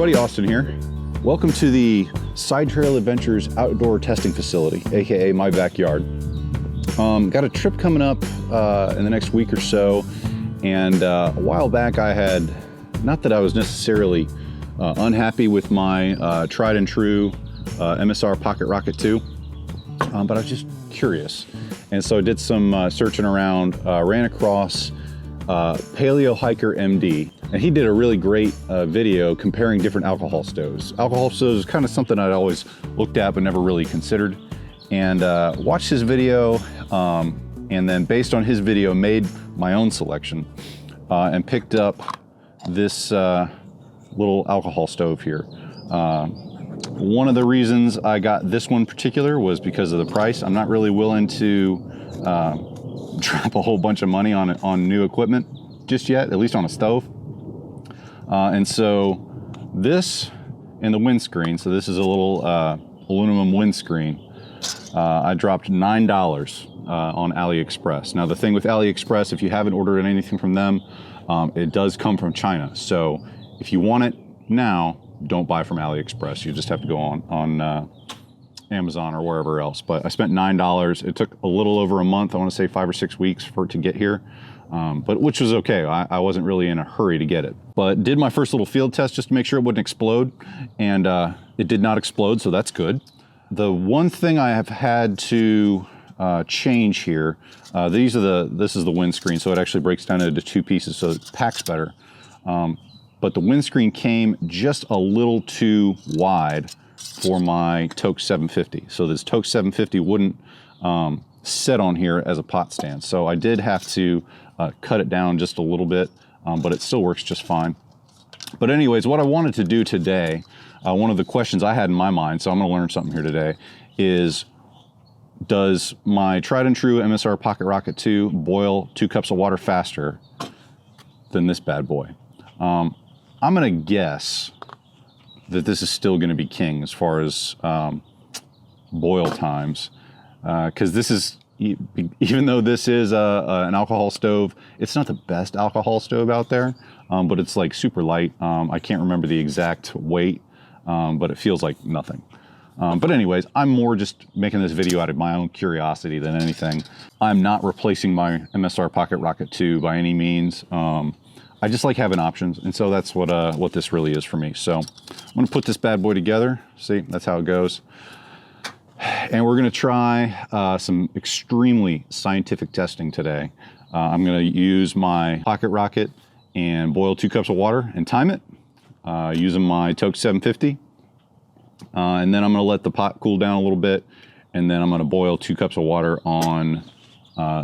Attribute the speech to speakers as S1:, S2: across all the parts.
S1: everybody, Austin here. Welcome to the Side Trail Adventures Outdoor Testing Facility, aka my backyard. Got a trip coming up in the next week or so, and a while back I had, not that I was necessarily unhappy with my tried and true MSR Pocket Rocket 2, but I was just curious. And so I did some searching around, ran across Paleo Hiker MD, and he did a really great video comparing different alcohol stoves. Alcohol stoves is kind of something I'd always looked at but never really considered. And watched his video, and then based on his video made my own selection and picked up this little alcohol stove here. One of the reasons I got this one particular was because of the price. I'm not really willing to drop a whole bunch of money on new equipment just yet, at least on a stove. And so this and the windscreen, so this is a little aluminum windscreen, I dropped $9 on AliExpress. Now the thing with AliExpress, if you haven't ordered anything from them, it does come from China. So if you want it now, don't buy from AliExpress. You just have to go on Amazon or wherever else. But I spent $9. It took a little over a month, I want to say 5 or 6 weeks for it to get here, but which was okay. I wasn't really in a hurry to get it. But did my first little field test just to make sure it wouldn't explode, and it did not explode, so that's good. The one thing I have had to change here, this is the windscreen, so it actually breaks down into 2 pieces, so it packs better. But the windscreen came just a little too wide for my Toke 750. So this Toke 750 wouldn't sit on here as a pot stand. So I did have to cut it down just a little bit, but it still works just fine. But anyways, what I wanted to do today, one of the questions I had in my mind, so I'm gonna learn something here today, is does my tried and true MSR Pocket Rocket 2 boil 2 cups of water faster than this bad boy? I'm gonna guess that this is still gonna be king as far as boil times, because this is, even though this is an alcohol stove, it's not the best alcohol stove out there, but it's like super light. I can't remember the exact weight, but it feels like nothing. But anyways, I'm more just making this video out of my own curiosity than anything. I'm not replacing my MSR Pocket Rocket 2 by any means. I just like having options, and so that's what this really is for me. So I'm gonna put this bad boy together. See, that's how it goes. And we're gonna try some extremely scientific testing today. I'm gonna use my Pocket Rocket and boil 2 cups of water and time it, using my Toke 750. And then I'm gonna let the pot cool down a little bit, and then I'm gonna boil 2 cups of water on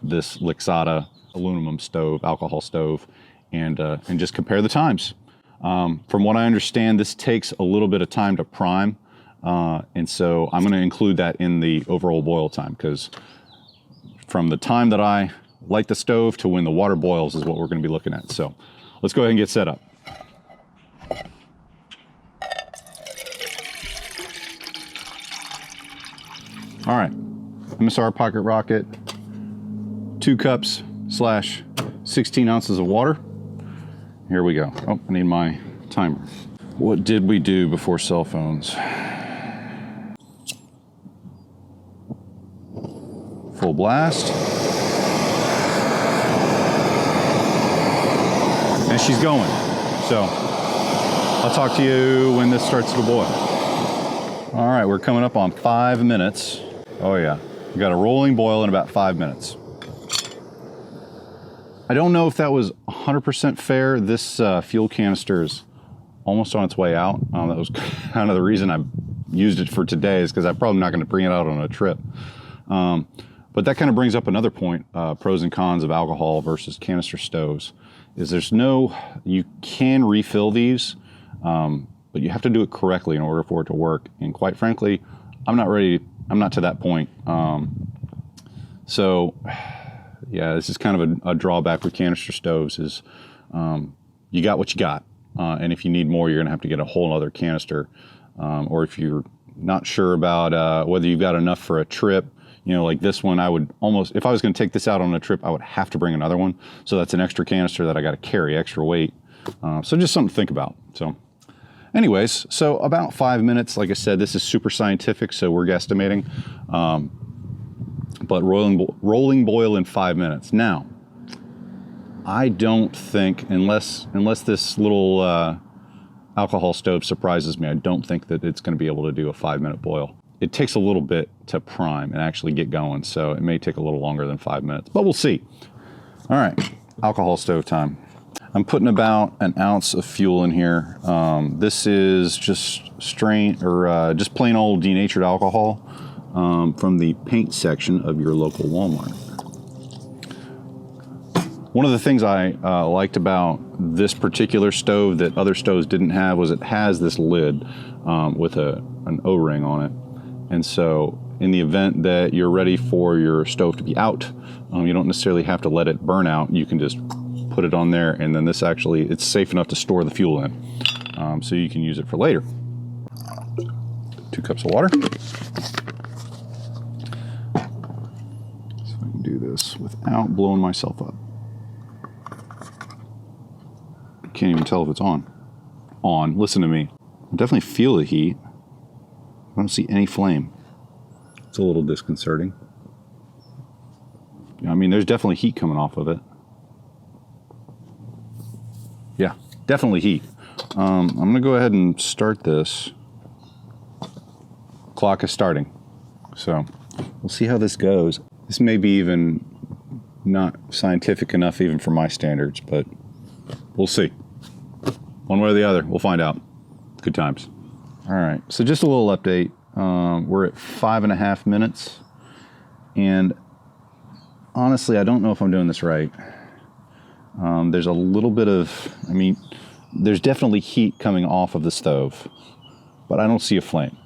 S1: this Lixada aluminum stove, alcohol stove, and just compare the times. From what I understand, this takes a little bit of time to prime, and so I'm gonna include that in the overall boil time, because from the time that I light the stove to when the water boils is what we're gonna be looking at. So let's go ahead and get set up. All right, MSR Pocket Rocket, 2 cups / 16 ounces of water. Here we go. Oh, I need my timer. What did we do before cell phones? Full blast. And she's going. So I'll talk to you when this starts to boil. All right, we're coming up on 5 minutes. Oh yeah, we got a rolling boil in about 5 minutes. I don't know if that was 100% fair. This fuel canister is almost on its way out. That was kind of the reason I used it for today, is because I'm probably not going to bring it out on a trip. But that kind of brings up another point, pros and cons of alcohol versus canister stoves, is you can refill these, but you have to do it correctly in order for it to work. And quite frankly, I'm not to that point. So yeah, this is kind of a drawback with canister stoves, is you got what you got. And if you need more, you're gonna have to get a whole other canister. Or if you're not sure about whether you've got enough for a trip, like this one, I would almost, if I was gonna take this out on a trip, I would have to bring another one. So that's an extra canister that I gotta carry, extra weight. So just something to think about. So anyways, so about 5 minutes. Like I said, this is super scientific, so we're guesstimating. But rolling boil in 5 minutes. Now, I don't think, unless this little alcohol stove surprises me, I don't think that it's going to be able to do a 5-minute boil. It takes a little bit to prime and actually get going, so it may take a little longer than 5 minutes, but we'll see. All right, alcohol stove time. I'm putting about an ounce of fuel in here. This is just just plain old denatured alcohol from the paint section of your local Walmart. One of the things I liked about this particular stove that other stoves didn't have was it has this lid with an O-ring on it. And so in the event that you're ready for your stove to be out, you don't necessarily have to let it burn out. You can just put it on there, and then this actually, it's safe enough to store the fuel in. So you can use it for later. 2 cups of water. So I can do this without blowing myself up. Can't even tell if it's on. Listen to me. I definitely feel the heat. I don't see any flame. It's a little disconcerting. I mean, there's definitely heat coming off of it. Yeah, definitely heat. I'm gonna go ahead and start this. Clock is starting. So we'll see how this goes. This may be even not scientific enough even for my standards, but we'll see. One way or the other, we'll find out. Good times. All right, so just a little update. We're at 5.5 minutes, and honestly, I don't know if I'm doing this right. There's a little bit of, I mean, there's definitely heat coming off of the stove, but I don't see a flame.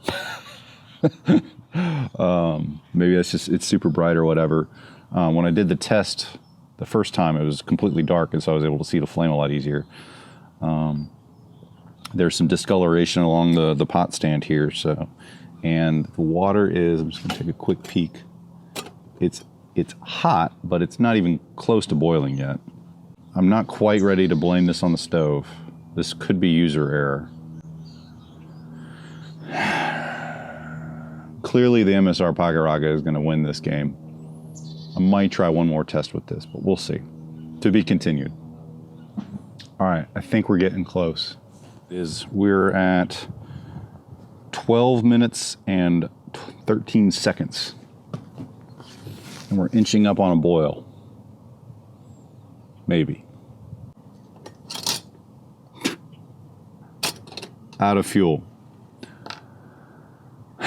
S1: Maybe that's just, it's super bright or whatever. When I did the test the first time, it was completely dark, and so I was able to see the flame a lot easier. There's some discoloration along the pot stand here, so, and the water is, I'm just gonna take a quick peek. It's hot, but it's not even close to boiling yet. I'm not quite ready to blame this on the stove. This could be user error. Clearly the MSR Pocket Rocket is gonna win this game. I might try one more test with this, but we'll see. To be continued. All right, I think we're getting close. We're at 12 minutes and 13 seconds. And we're inching up on a boil. Maybe. Out of fuel. All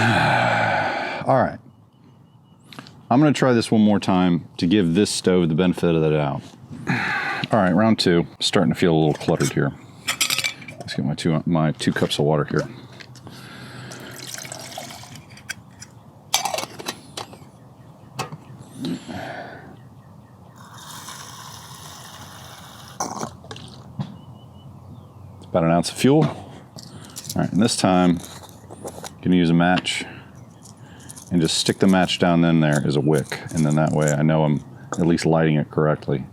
S1: right. I'm gonna try this one more time to give this stove the benefit of the doubt. All right, round 2. Starting to feel a little cluttered here. Let's get my 2 cups of water here. It's about an ounce of fuel. All right, and this time, I'm gonna use a match and just stick the match down in there as a wick, and then that way I know I'm at least lighting it correctly.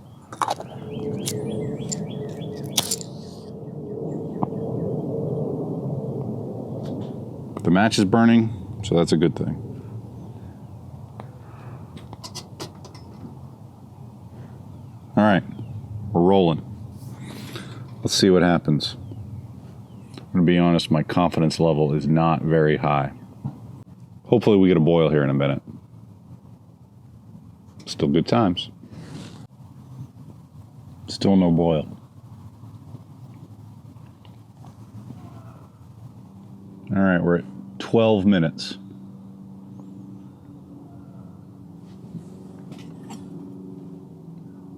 S1: The match is burning, so that's a good thing. All right, we're rolling. Let's see what happens. I'm gonna be honest, my confidence level is not very high. Hopefully we get a boil here in a minute. Still good times. Still no boil. All right, we're at 12 minutes.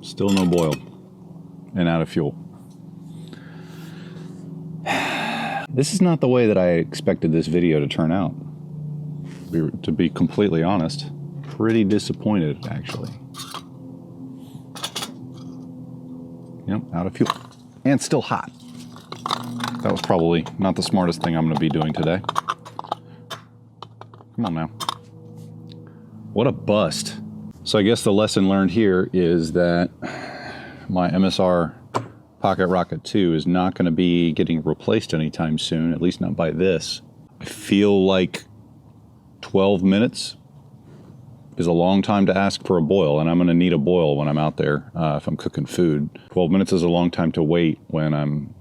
S1: Still no boil and out of fuel. This is not the way that I expected this video to turn out. To be completely honest, pretty disappointed actually. Yep, out of fuel and still hot. That was probably not the smartest thing I'm going to be doing today. Come on now. What a bust. So I guess the lesson learned here is that my MSR Pocket Rocket 2 is not going to be getting replaced anytime soon, at least not by this. I feel like 12 minutes is a long time to ask for a boil, and I'm going to need a boil when I'm out there if I'm cooking food. 12 minutes is a long time to wait when I'm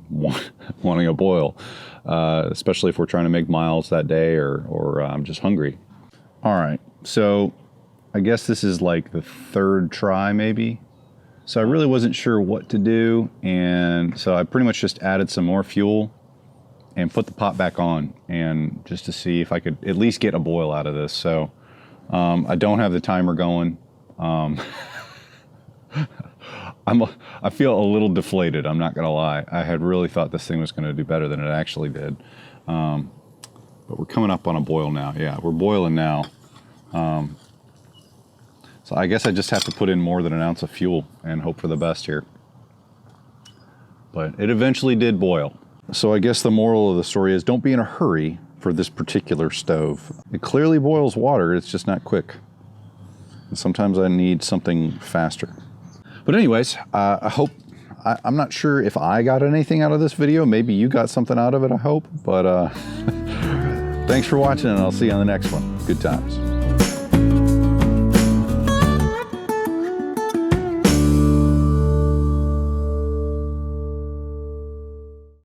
S1: wanting a boil, especially if we're trying to make miles that day or I'm just hungry. All right, so I guess this is like the third try maybe. So I really wasn't sure what to do, and so I pretty much just added some more fuel and put the pot back on, and just to see if I could at least get a boil out of this. So I don't have the timer going. I feel a little deflated, I'm not gonna lie. I had really thought this thing was gonna do better than it actually did. But we're coming up on a boil now. Yeah, we're boiling now. So I guess I just have to put in more than an ounce of fuel and hope for the best here. But it eventually did boil. So I guess the moral of the story is don't be in a hurry for this particular stove. It clearly boils water, it's just not quick. And sometimes I need something faster. But anyways, I'm not sure if I got anything out of this video. Maybe you got something out of it, I hope. But thanks for watching, and I'll see you on the next one. Good times.